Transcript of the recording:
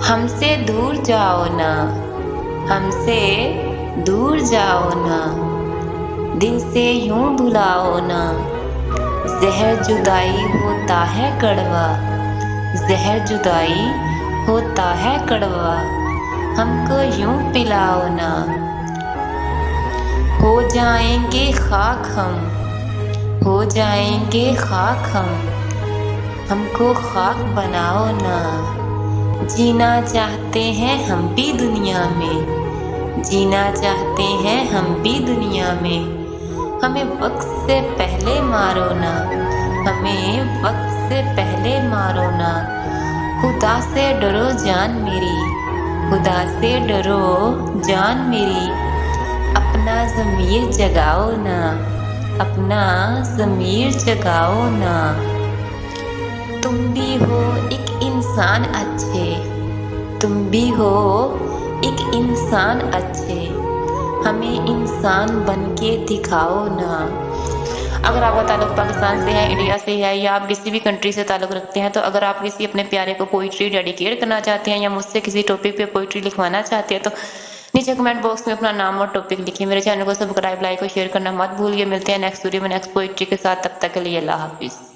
हमसे दूर जाओ ना, हमसे दूर जाओ ना, दिल से यूं भुलाओ ना। जहर जुदाई होता है कड़वा, जहर जुदाई होता है कड़वा, हमको यूं पिलाओ ना। हो जाएंगे खाक हम, हो जाएंगे खाक हम, हमको खाक बनाओ ना। जीना चाहते हैं हम भी दुनिया में, जीना चाहते हैं हम भी दुनिया में, हमें वक्त से पहले मारो ना, हमें वक्त से पहले मारो ना। खुदा से डरो जान मेरी, खुदा से डरो जान मेरी, अपना ज़मीर जगाओ ना, अपना ज़मीर जगाओ ना। तुम भी हो एक इंसान अच्छे, तुम भी हो एक इंसान अच्छे, हमें इंसान बन के दिखाओ ना। अगर आपका ताल्लुक पाकिस्तान से है, इंडिया से है, या आप किसी भी कंट्री से ताल्लुक रखते हैं, तो अगर आप किसी अपने प्यारे को पोइट्री डेडिकेट करना चाहते हैं या मुझसे किसी टॉपिक पे पोइट्री लिखवाना चाहते हैं, तो नीचे कमेंट बॉक्स में अपना नाम और टॉपिक लिखिए। मेरे चैनल को सब्सक्राइब, लाइक और शेयर करना मत भूलिए। मिलते हैं नेक्स्ट वीडियो में नेक्स्ट पोइट्री के साथ। तब तक के लिए अल्लाह हाफिज़।